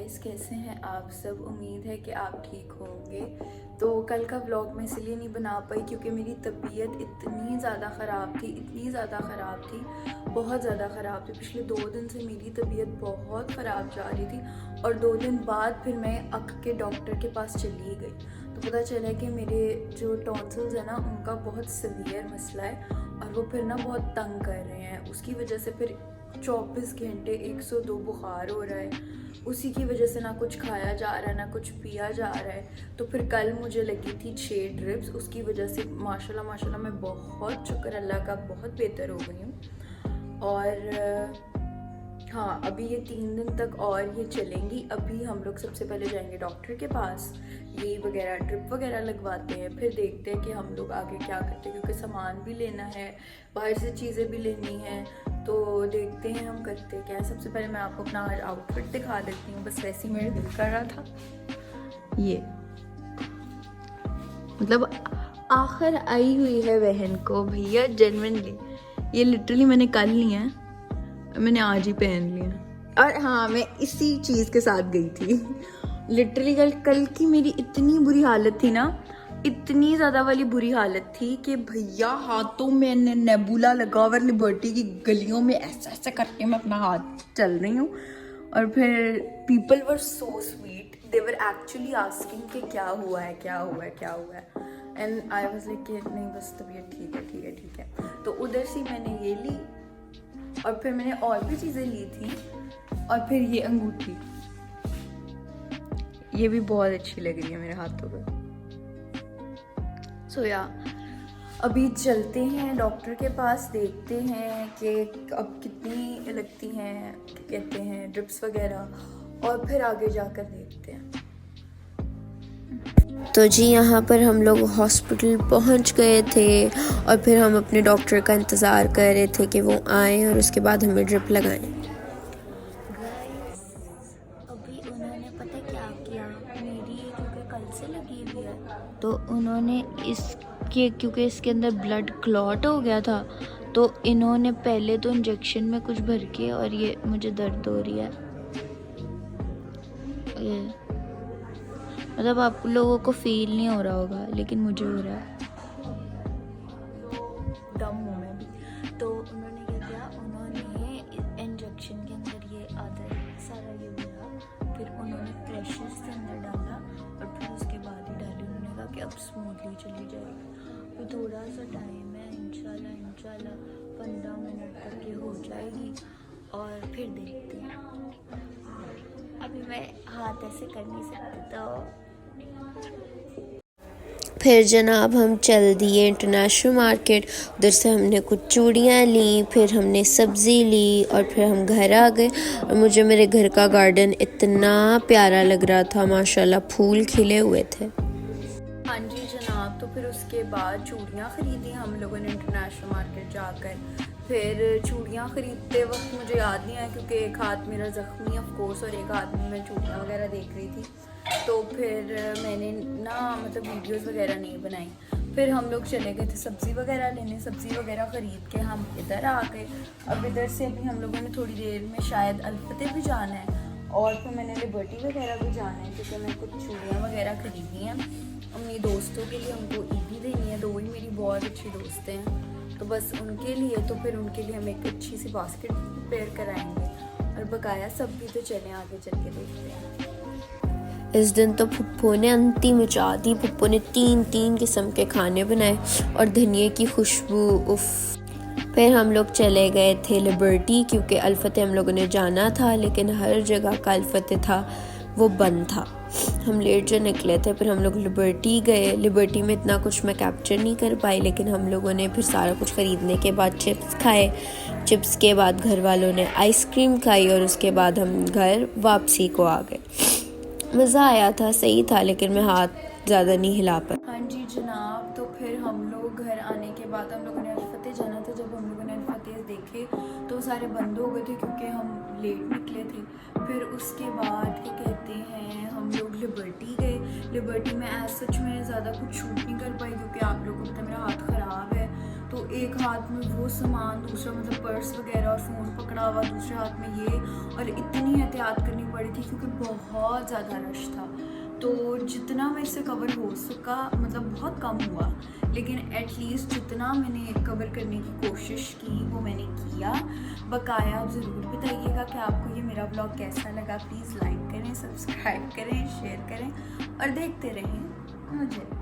Guys, कैसे हैं आप सब। उम्मीद है कि आप ठीक होंगे। तो कल का व्लॉग मैं इसलिए नहीं बना पाई क्योंकि मेरी तबीयत इतनी ज़्यादा ख़राब थी, बहुत ज़्यादा ख़राब थी। पिछले 2 दिन से मेरी तबीयत बहुत ख़राब जा रही थी और 2 दिन बाद फिर मैं अक के डॉक्टर के पास चली गई तो पता चला कि मेरे जो टॉन्सिल्स है ना, उनका बहुत सीवियर मसला है और वो फिर ना बहुत तंग कर रहे हैं। उसकी वजह से फिर 24 घंटे 102 बुखार हो रहा है। उसी की वजह से ना कुछ खाया जा रहा है ना कुछ पिया जा रहा है। तो फिर कल मुझे लगी थी 6 ड्रिप्स। उसकी वजह से माशाल्लाह मैं बहुत शुक्र अल्लाह का बहुत बेहतर हो गई हूँ। और हाँ, अभी ये 3 दिन तक और ये चलेंगी। अभी हम लोग सबसे पहले जाएंगे डॉक्टर के पास, ये वगैरह ड्रिप वगैरह लगवाते हैं, फिर देखते हैं कि हम लोग आगे क्या करते हैं क्योंकि सामान भी लेना है, बाहर से चीज़ें भी लेनी हैं। तो देखते हैं हम करते क्या है। सबसे पहले मैं आपको अपना आज आउटफिट दिखा देती हूँ, बस वैसे ही मेरे दिल कर रहा था। ये मतलब आखिर आई हुई है बहन को भैया, जेन्युइनली ये लिटरली मैंने कल लिया है, मैंने आज ही पहन लिया। और हाँ, मैं इसी चीज़ के साथ गई थी लिटरली। कल की मेरी इतनी बुरी हालत थी ना, इतनी ज़्यादा वाली बुरी हालत थी कि भैया हाथों में नेबुला लगा हुआ, लिबर्टी की गलियों में ऐसा ऐसा करके मैं अपना हाथ चल रही हूँ। और फिर people were so sweet, they were actually asking कि क्या हुआ है। एंड आई वाज लाइक नहीं बस तबीयत ठीक है। तो उधर से मैंने ये ली और फिर मैंने और भी चीज़ें ली थी। और फिर ये अंगूठी, ये भी बहुत अच्छी लग रही है मेरे हाथों पे। सो या अभी चलते हैं डॉक्टर के पास, देखते हैं कि अब कितनी लगती हैं, कहते हैं ड्रिप्स वगैरह, और फिर आगे जाकर देखते हैं। तो जी यहाँ पर हम लोग हॉस्पिटल पहुँच गए थे और फिर हम अपने डॉक्टर का इंतज़ार कर रहे थे कि वो आए और उसके बाद हमें ड्रिप लगाएं। अभी उन्होंने पता क्या किया, मेरी ये क्योंकि कल से लगी हुई है तो उन्होंने इसके क्योंकि इसके अंदर ब्लड क्लॉट हो गया था तो इन्होंने पहले तो इंजेक्शन में कुछ भर के, और ये मुझे दर्द हो रही है। ये मतलब आप लोगों को फील नहीं हो रहा होगा लेकिन मुझे हो रहा है। दम हूँ मैं भी। तो उन्होंने क्या किया, उन्होंने इंजेक्शन के अंदर ये आधा सारा ये भरा, फिर उन्होंने प्रेशर से अंदर डाला और फिर उसके बाद ही डाली। उन्होंने कहा कि अब स्मूथली चली जाएगी। तो थोड़ा सा टाइम है, इंशाल्लाह 15 मिनट तक ये हो जाएगी और फिर देखते हैं। अभी मैं हाथ ऐसे कर नहीं सकती तो फिर जनाब हम चल दिए इंटरनेशनल मार्केट। उधर से हमने कुछ चूड़ियाँ ली, फिर हमने सब्ज़ी ली और फिर हम घर आ गए। और मुझे मेरे घर का गार्डन इतना प्यारा लग रहा था, माशाल्लाह फूल खिले हुए थे। हाँ जी जनाब। तो फिर उसके बाद चूड़ियाँ ख़रीदी हम लोगों ने इंटरनेशनल मार्केट जाकर। फिर चूड़ियाँ ख़रीदते वक्त मुझे याद नहीं आया क्योंकि एक हाथ मेरा ज़ख्मी ऑफ कोर्स और एक हाथ में मैं चूड़ियाँ वगैरह देख रही थी। तो फिर मैंने ना मतलब वीडियोस वगैरह नहीं बनाई। फिर हम लोग चले गए थे सब्ज़ी वगैरह लेने। सब्ज़ी वगैरह ख़रीद के हम इधर आ गए। अब इधर से अभी हम लोगों ने थोड़ी देर में शायद अलफते भी जाना है और फिर मैंने लिबर्टी वगैरह भी जाना है क्योंकि मैं कुछ चूड़ियाँ वगैरह ख़रीदनी हैं अपनी दोस्तों के लिए। उनको ईद भी देनी है, 2 ही मेरी बहुत अच्छी दोस्तें हैं तो बस उनके लिए। तो फिर उनके लिए हम एक अच्छी सी बास्केट प्रिपेयर कराएंगे और बकाया सब भी। तो चलें आगे चल के देखते हैं। इस दिन तो पुप्पो ने अंती मचा दी। पुप्पो ने 3 किस्म के खाने बनाए और धनिए की खुशबू, उफ। फिर हम लोग चले गए थे लिबर्टी क्योंकि अलफते हम लोगों ने जाना था लेकिन हर जगह का अलफते था वो बंद था। हम लेट जो निकले थे। फिर हम लोग लिबर्टी गए। लिबर्टी में इतना कुछ मैं कैप्चर नहीं कर पाई लेकिन हम लोगों ने फिर सारा कुछ ख़रीदने के बाद चिप्स खाए। चिप्स के बाद घर वालों ने आइसक्रीम खाई और उसके बाद हम घर वापसी को आ गए। मज़ा आया था, सही था, लेकिन मैं हाथ ज़्यादा नहीं हिला पाई। हाँ जी जनाब। तो फिर हम लोग घर आने के बाद हम लोगों ने अलफते जाना था। जब हम लोगों ने अलफते देखे तो सारे बंद हो गए थे क्योंकि हम लेट निकले थे। फिर उसके बाद क्या कहते हैं, हम लोग लिबर्टी गए। लिबर्टी में एज सच में ज़्यादा कुछ शूट नहीं कर पाई क्योंकि आप लोगों को पता है मेरा हाथ ख़राब है। तो एक हाथ में वो सामान, दूसरा मतलब पर्स वगैरह और फ़ोन पकड़ा हुआ, दूसरे हाथ में ये, और इतनी एहतियात करनी पड़ी थी क्योंकि बहुत ज़्यादा रश था। तो जितना मेरे से कवर हो सका, मतलब बहुत कम हुआ, लेकिन एटलीस्ट जितना मैंने कवर करने की कोशिश की वो मैंने किया। बकाया आप ज़रूर बताइएगा कि आपको ये मेरा ब्लॉग कैसा लगा। प्लीज़ लाइक करें, सब्सक्राइब करें, शेयर करें और देखते रहें मुझे।